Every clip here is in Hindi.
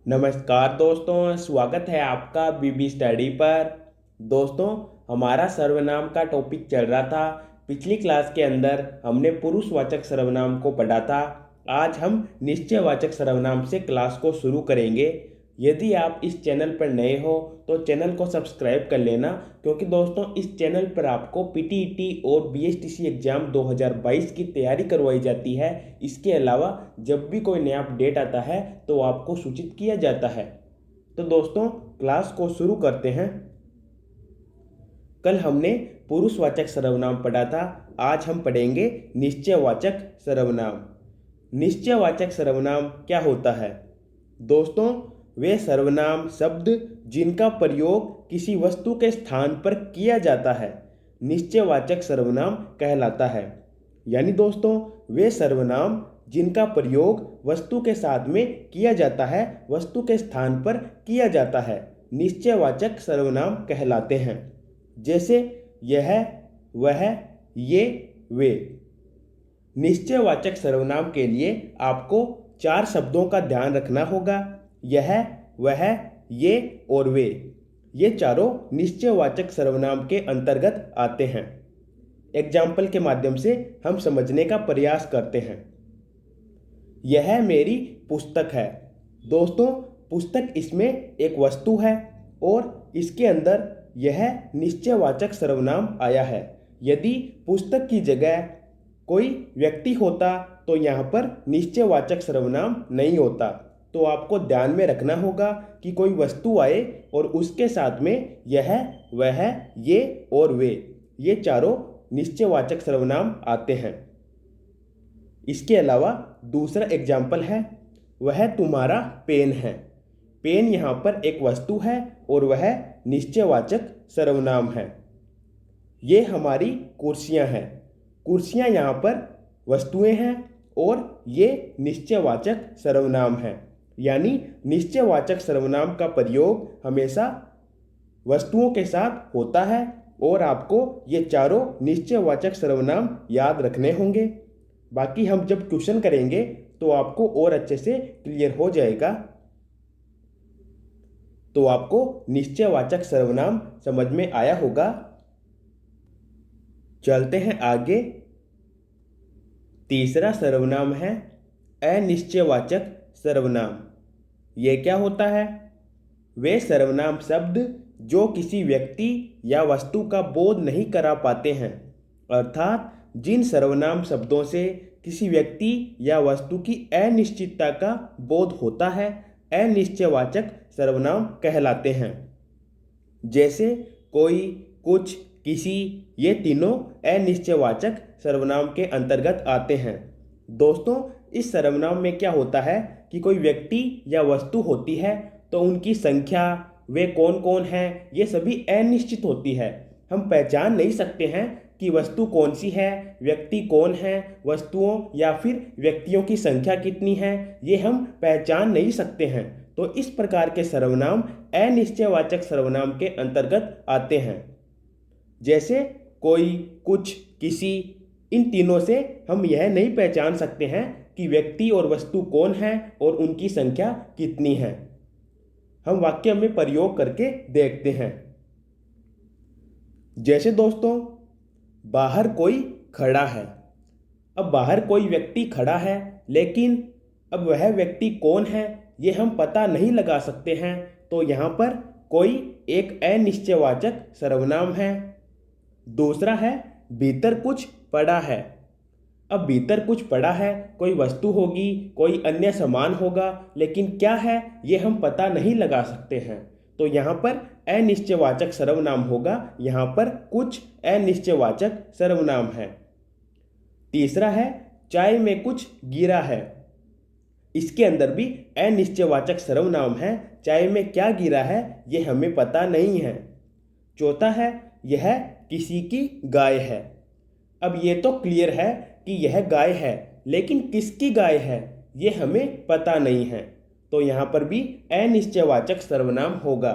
नमस्कार दोस्तों, स्वागत है आपका बीबी स्टडी पर। दोस्तों, हमारा सर्वनाम का टॉपिक चल रहा था। पिछली क्लास के अंदर हमने पुरुषवाचक सर्वनाम को पढ़ा था। आज हम निश्चयवाचक सर्वनाम से क्लास को शुरू करेंगे। यदि आप इस चैनल पर नए हो तो चैनल को सब्सक्राइब कर लेना, क्योंकि दोस्तों इस चैनल पर आपको पीटीईटी और बीएसटीसी एग्ज़ाम 2022 की तैयारी करवाई जाती है। इसके अलावा जब भी कोई नया अपडेट आता है तो आपको सूचित किया जाता है। तो दोस्तों, क्लास को शुरू करते हैं। कल हमने पुरुषवाचक सर्वनाम पढ़ा था। आज हम पढ़ेंगे निश्चयवाचक सर्वनाम। निश्चयवाचक सर्वनाम क्या होता है? दोस्तों, वे सर्वनाम शब्द जिनका प्रयोग किसी वस्तु के स्थान पर किया जाता है निश्चयवाचक सर्वनाम कहलाता है। यानी दोस्तों, वे सर्वनाम जिनका प्रयोग वस्तु के साथ में किया जाता है, वस्तु के स्थान पर किया जाता है, निश्चयवाचक सर्वनाम कहलाते हैं। जैसे यह, वह, ये, वे। निश्चयवाचक सर्वनाम के लिए आपको 4 शब्दों का ध्यान रखना होगा। यह, वह, ये और वे। ये चारों निश्चयवाचक सर्वनाम के अंतर्गत आते हैं। एग्जाम्पल के माध्यम से हम समझने का प्रयास करते हैं। यह मेरी पुस्तक है। दोस्तों, पुस्तक इसमें एक वस्तु है और इसके अंदर यह निश्चयवाचक सर्वनाम आया है। यदि पुस्तक की जगह कोई व्यक्ति होता तो यहाँ पर निश्चयवाचक सर्वनाम नहीं होता। तो आपको ध्यान में रखना होगा कि कोई वस्तु आए और उसके साथ में यह, वह, ये और वे, ये चारों निश्चयवाचक सर्वनाम आते हैं। इसके अलावा दूसरा एग्जाम्पल है, वह तुम्हारा पेन है। पेन यहाँ पर एक वस्तु है और वह निश्चयवाचक सर्वनाम है। ये हमारी कुर्सियाँ हैं। कुर्सियाँ यहाँ पर वस्तुएं हैं और ये निश्चयवाचक सर्वनाम है। यानी निश्चयवाचक सर्वनाम का प्रयोग हमेशा वस्तुओं के साथ होता है और आपको ये चारों निश्चयवाचक सर्वनाम याद रखने होंगे। बाकी हम जब ट्यूशन करेंगे तो आपको और अच्छे से क्लियर हो जाएगा। तो आपको निश्चयवाचक सर्वनाम समझ में आया होगा। चलते हैं आगे। तीसरा सर्वनाम है अनिश्चयवाचक सर्वनाम। ये क्या होता है? वे सर्वनाम शब्द जो किसी व्यक्ति या वस्तु का बोध नहीं करा पाते हैं, अर्थात जिन सर्वनाम शब्दों से किसी व्यक्ति या वस्तु की अनिश्चितता का बोध होता है, अनिश्चयवाचक सर्वनाम कहलाते हैं। जैसे कोई, कुछ, किसी, ये तीनों अनिश्चयवाचक सर्वनाम के अंतर्गत आते हैं। दोस्तों, इस सर्वनाम में क्या होता है कि कोई व्यक्ति या वस्तु होती है तो उनकी संख्या, वे कौन कौन हैं, ये सभी अनिश्चित होती है। हम पहचान नहीं सकते हैं कि वस्तु कौन सी है, व्यक्ति कौन है, वस्तुओं या फिर व्यक्तियों की संख्या कितनी है, ये हम पहचान नहीं सकते हैं। तो इस प्रकार के सर्वनाम अनिश्चयवाचक सर्वनाम के अंतर्गत आते हैं। जैसे कोई, कुछ, किसी, इन तीनों से हम यह नहीं पहचान सकते हैं कि व्यक्ति और वस्तु कौन है और उनकी संख्या कितनी है। हम वाक्य में प्रयोग करके देखते हैं। जैसे दोस्तों, बाहर कोई खड़ा है। अब बाहर कोई व्यक्ति खड़ा है, लेकिन अब वह व्यक्ति कौन है ये हम पता नहीं लगा सकते हैं। तो यहाँ पर कोई एक अनिश्चयवाचक सर्वनाम है। दूसरा है भीतर कुछ पड़ा है। अब भीतर कुछ पड़ा है, कोई वस्तु होगी, कोई अन्य सामान होगा, लेकिन क्या है ये हम पता नहीं लगा सकते हैं। तो यहाँ पर अनिश्चयवाचक सर्वनाम होगा। यहाँ पर कुछ अनिश्चयवाचक सर्वनाम है। तीसरा है चाय में कुछ गिरा है। इसके अंदर भी अनिश्चयवाचक सर्वनाम है। चाय में क्या गिरा है ये हमें पता नहीं है। चौथा है यह किसी की गाय है। अब ये तो क्लियर है कि यह गाय है, लेकिन किसकी गाय है ये हमें पता नहीं है। तो यहाँ पर भी अनिश्चयवाचक सर्वनाम होगा।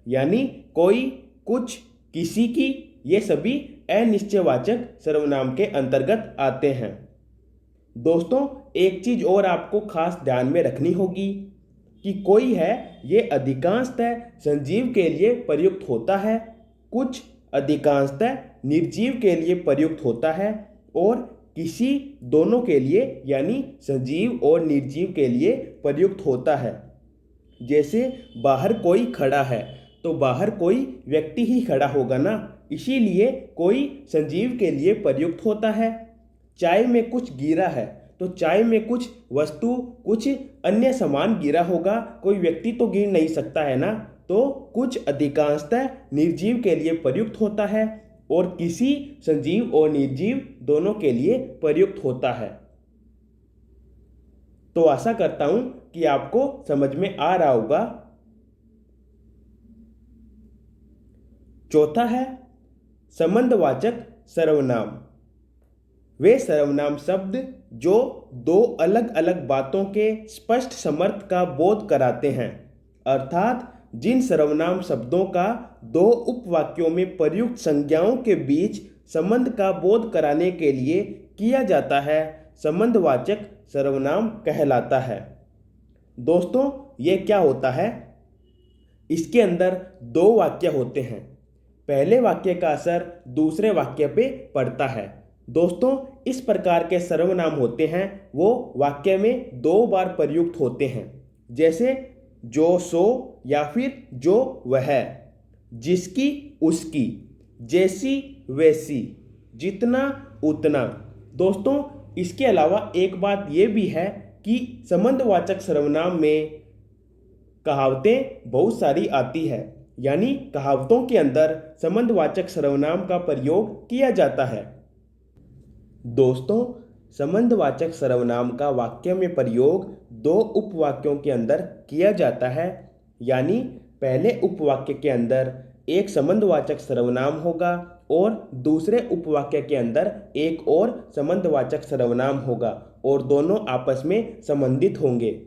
यानी कोई, कुछ, किसी की, ये सभी अनिश्चयवाचक सर्वनाम के अंतर्गत आते हैं। दोस्तों, एक चीज़ और आपको खास ध्यान में रखनी होगी कि कोई है ये अधिकांशतः सजीव के लिए प्रयुक्त होता है, कुछ अधिकांशतः निर्जीव के लिए प्रयुक्त होता है और किसी दोनों के लिए यानी सजीव और निर्जीव के लिए प्रयुक्त होता है। जैसे बाहर कोई खड़ा है तो बाहर कोई व्यक्ति ही खड़ा होगा ना, इसीलिए कोई सजीव के लिए प्रयुक्त होता है। चाय में कुछ गिरा है तो चाय में कुछ वस्तु कुछ अन्य सामान गिरा होगा, कोई व्यक्ति तो गिर नहीं सकता है ना, तो कुछ अधिकांशतः निर्जीव के लिए प्रयुक्त होता है और किसी सजीव और निर्जीव दोनों के लिए प्रयुक्त होता है। तो आशा करता हूं कि आपको समझ में आ रहा होगा। चौथा है संबंधवाचक सर्वनाम। वे सर्वनाम शब्द जो दो अलग अलग बातों के स्पष्ट समर्थ का बोध कराते हैं, अर्थात जिन सर्वनाम शब्दों का दो उपवाक्यों में प्रयुक्त संज्ञाओं के बीच संबंध का बोध कराने के लिए किया जाता है, संबंधवाचक सर्वनाम कहलाता है। दोस्तों, ये क्या होता है? इसके अंदर दो वाक्य होते हैं। पहले वाक्य का असर दूसरे वाक्य पे पड़ता है। दोस्तों, इस प्रकार के सर्वनाम होते हैं वो वाक्य में दो बार प्रयुक्त होते हैं, जैसे जो सो या फिर जो वह, जिसकी उसकी, जैसी वैसी, जितना उतना। दोस्तों, इसके अलावा एक बात यह भी है कि संबंधवाचक सर्वनाम में कहावतें बहुत सारी आती है, यानी कहावतों के अंदर संबंधवाचक सर्वनाम का प्रयोग किया जाता है। दोस्तों, संबंधवाचक सर्वनाम का वाक्य में प्रयोग दो उपवाक्यों के अंदर किया जाता है, यानी पहले उपवाक्य के अंदर एक संबंधवाचक सर्वनाम होगा और दूसरे उपवाक्य के अंदर एक और संबंधवाचक सर्वनाम होगा और दोनों आपस में संबंधित होंगे,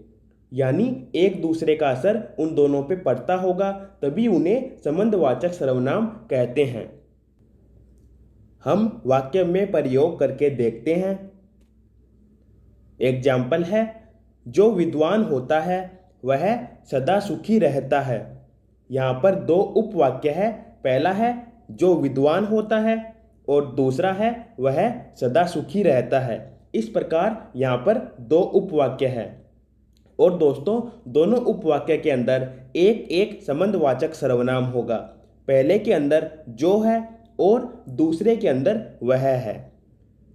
यानी एक दूसरे का असर उन दोनों पे पड़ता होगा, तभी उन्हें संबंधवाचक सर्वनाम कहते हैं। हम वाक्य में प्रयोग करके देखते हैं। एग्जाम्पल है, जो विद्वान होता है वह सदा सुखी रहता है। यहाँ पर दो उपवाक्य है, पहला है जो विद्वान होता है और दूसरा है वह सदा सुखी रहता है। इस प्रकार यहाँ पर दो उपवाक्य है और दोस्तों दोनों उपवाक्य के अंदर एक एक संबंधवाचक सर्वनाम होगा। पहले के अंदर जो है और दूसरे के अंदर वह है।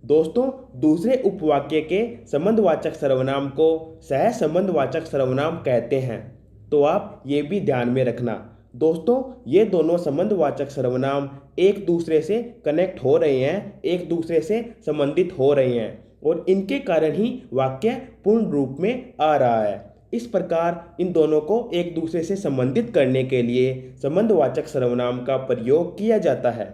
दोस्तों, दूसरे उपवाक्य के संबंधवाचक सर्वनाम को सह संबंधवाचक सर्वनाम कहते हैं, तो आप ये भी ध्यान में रखना। दोस्तों, ये दोनों संबंधवाचक सर्वनाम एक दूसरे से कनेक्ट हो रहे हैं, एक दूसरे से संबंधित हो रहे हैं और इनके कारण ही वाक्य पूर्ण रूप में आ रहा है। इस प्रकार इन दोनों को एक दूसरे से संबंधित करने के लिए संबंधवाचक सर्वनाम का प्रयोग किया जाता है।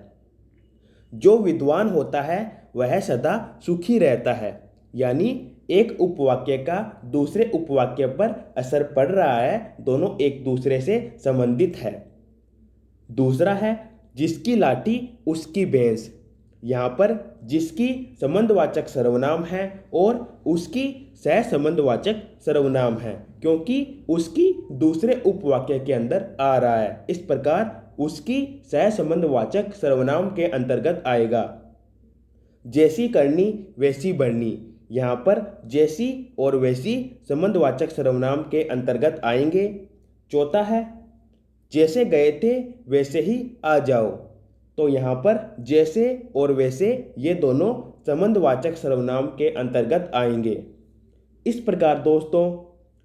जो विद्वान होता है वह सदा सुखी रहता है, यानी एक उपवाक्य का दूसरे उपवाक्य पर असर पड़ रहा है, दोनों एक दूसरे से संबंधित है। दूसरा है जिसकी लाठी उसकी भैंस। यहाँ पर जिसकी संबंधवाचक सर्वनाम है और उसकी सह संबंधवाचक सर्वनाम है, क्योंकि उसकी दूसरे उपवाक्य के अंदर आ रहा है। इस प्रकार उसकी सह संबंधवाचक सर्वनाम के अंतर्गत आएगा। जैसी करनी वैसी बढ़नी, यहाँ पर जैसी और वैसी संबंधवाचक सर्वनाम के अंतर्गत आएंगे। चौथा है जैसे गए थे वैसे ही आ जाओ, तो यहाँ पर जैसे और वैसे ये दोनों संबंधवाचक सर्वनाम के अंतर्गत आएंगे। इस प्रकार दोस्तों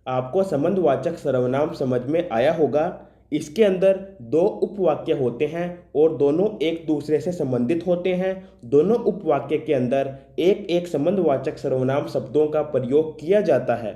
आपको संबंधवाचक सर्वनाम समझ में आया होगा। इसके अंदर दो उपवाक्य होते हैं और दोनों एक दूसरे से संबंधित होते हैं। दोनों उपवाक्य के अंदर एक एक संबंधवाचक सर्वनाम शब्दों का प्रयोग किया जाता है।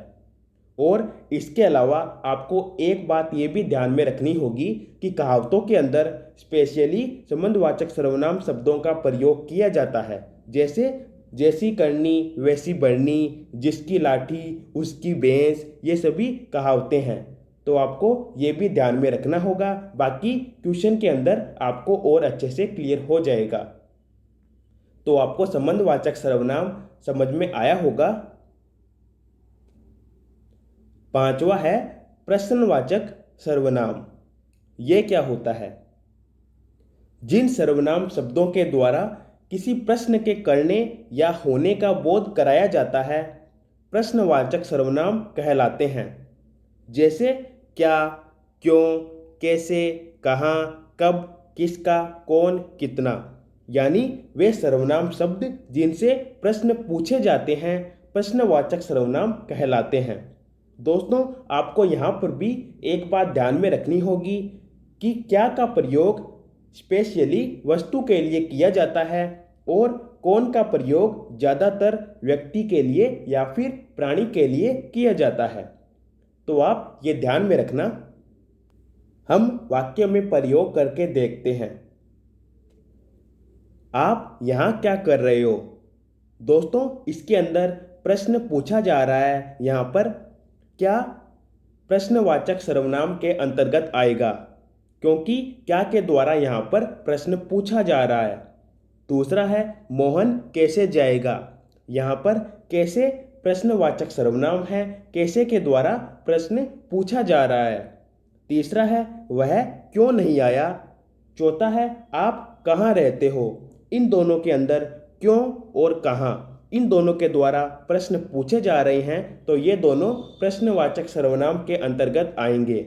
और इसके अलावा आपको एक बात ये भी ध्यान में रखनी होगी कि कहावतों के अंदर स्पेशली संबंधवाचक सर्वनाम शब्दों का प्रयोग किया जाता है, जैसे जैसी करनी वैसी बढ़नी, जिसकी लाठी उसकी भैंस, ये सभी कहावतें हैं। तो आपको ये भी ध्यान में रखना होगा, बाकी क्वेश्चन के अंदर आपको और अच्छे से क्लियर हो जाएगा। तो आपको संबंधवाचक सर्वनाम समझ में आया होगा। पांचवा है प्रश्नवाचक सर्वनाम। ये क्या होता है? जिन सर्वनाम शब्दों के द्वारा किसी प्रश्न के करने या होने का बोध कराया जाता है, प्रश्नवाचक सर्वनाम कहलाते हैं। जैसे क्या, क्यों, कैसे, कहाँ, कब, किसका, कौन, कितना। यानी वे सर्वनाम शब्द जिनसे प्रश्न पूछे जाते हैं प्रश्नवाचक सर्वनाम कहलाते हैं। दोस्तों, आपको यहाँ पर भी एक बात ध्यान में रखनी होगी कि क्या का प्रयोग स्पेशली वस्तु के लिए किया जाता है और कौन का प्रयोग ज़्यादातर व्यक्ति के लिए या फिर प्राणी के लिए किया जाता है। तो आप ये ध्यान में रखना। हम वाक्य में प्रयोग करके देखते हैं। आप यहाँ क्या कर रहे हो? दोस्तों, इसके अंदर प्रश्न पूछा जा रहा है। यहाँ पर क्या प्रश्नवाचक सर्वनाम के अंतर्गत आएगा, क्योंकि क्या के द्वारा यहाँ पर प्रश्न पूछा जा रहा है। दूसरा है मोहन कैसे जाएगा। यहाँ पर कैसे प्रश्नवाचक सर्वनाम है, कैसे के द्वारा प्रश्न पूछा जा रहा है। तीसरा है वह क्यों नहीं आया। चौथा है आप कहाँ रहते हो। इन दोनों के अंदर क्यों और कहाँ, इन दोनों के द्वारा प्रश्न पूछे जा रहे हैं, तो ये दोनों प्रश्नवाचक सर्वनाम के अंतर्गत आएंगे।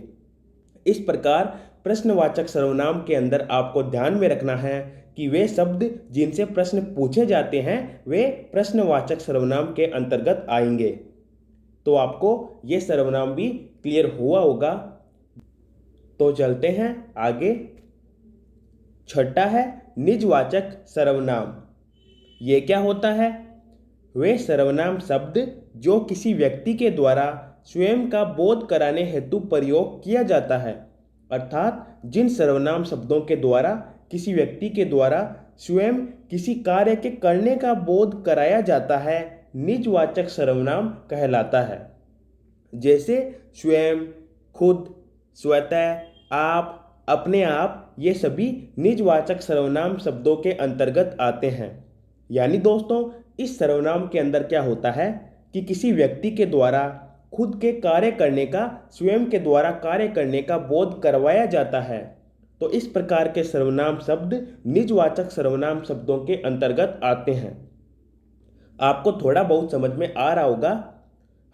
इस प्रकार प्रश्नवाचक सर्वनाम के अंदर आपको ध्यान में रखना है कि वे शब्द जिनसे प्रश्न पूछे जाते हैं वे प्रश्नवाचक सर्वनाम के अंतर्गत आएंगे। तो आपको ये सर्वनाम भी क्लियर हुआ होगा। तो चलते हैं आगे। छठा है निजवाचक सर्वनाम। ये क्या होता है? वे सर्वनाम शब्द जो किसी व्यक्ति के द्वारा स्वयं का बोध कराने हेतु प्रयोग किया जाता है, अर्थात जिन सर्वनाम शब्दों के द्वारा किसी व्यक्ति के द्वारा स्वयं किसी कार्य के करने का बोध कराया जाता है, निजवाचक सर्वनाम कहलाता है। जैसे स्वयं, खुद, स्वतः, आप, अपने आप, ये सभी निजवाचक सर्वनाम शब्दों के अंतर्गत आते हैं। यानी दोस्तों, इस सर्वनाम के अंदर क्या होता है कि किसी व्यक्ति के द्वारा खुद के कार्य करने का, स्वयं के द्वारा कार्य करने का बोध करवाया जाता है। तो इस प्रकार के सर्वनाम शब्द निजवाचक सर्वनाम शब्दों के अंतर्गत आते हैं। आपको थोड़ा बहुत समझ में आ रहा होगा।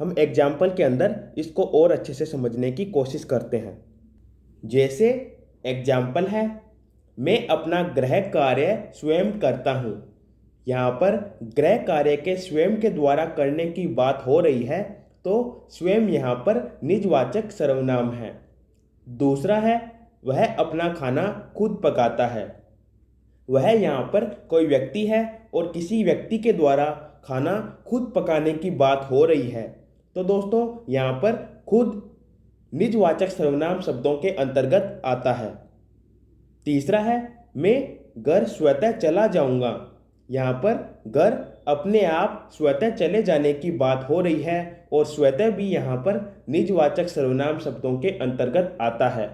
हम एग्जाम्पल के अंदर इसको और अच्छे से समझने की कोशिश करते हैं। जैसे एग्जाम्पल है, मैं अपना गृह कार्य स्वयं करता हूँ। यहाँ पर गृह कार्य के स्वयं के द्वारा करने की बात हो रही है, तो स्वयं यहाँ पर निजवाचक सर्वनाम है। दूसरा है वह अपना खाना खुद पकाता है। वह यहाँ पर कोई व्यक्ति है और किसी व्यक्ति के द्वारा खाना खुद पकाने की बात हो रही है। तो दोस्तों, यहाँ पर खुद निजवाचक सर्वनाम शब्दों के अंतर्गत आता है। तीसरा है मैं घर स्वतः चला जाऊंगा। यहाँ पर घर अपने आप स्वतः चले जाने की बात हो रही है और स्वतः भी यहाँ पर निजवाचक सर्वनाम शब्दों के अंतर्गत आता है।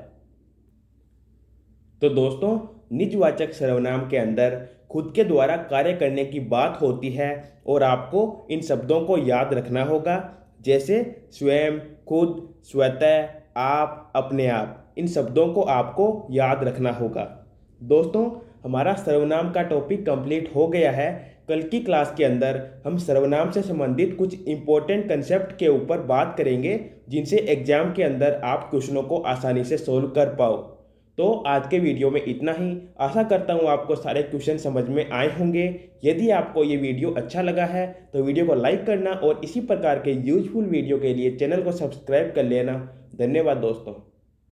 तो दोस्तों, निजवाचक सर्वनाम के अंदर खुद के द्वारा कार्य करने की बात होती है और आपको इन शब्दों को याद रखना होगा। जैसे स्वयं, खुद, स्वतः, आप, अपने आप, इन शब्दों को आपको याद रखना होगा। दोस्तों, हमारा सर्वनाम का टॉपिक कंप्लीट हो गया है। कल की क्लास के अंदर हम सर्वनाम से संबंधित कुछ इंपॉर्टेंट कंसेप्ट के ऊपर बात करेंगे, जिनसे एग्जाम के अंदर आप क्वेश्चनों को आसानी से सोल्व कर पाओ। तो आज के वीडियो में इतना ही। आशा करता हूँ आपको सारे क्वेश्चन समझ में आए होंगे। यदि आपको ये वीडियो अच्छा लगा है तो वीडियो को लाइक करना और इसी प्रकार के यूजफुल वीडियो के लिए चैनल को सब्सक्राइब कर लेना। धन्यवाद दोस्तों।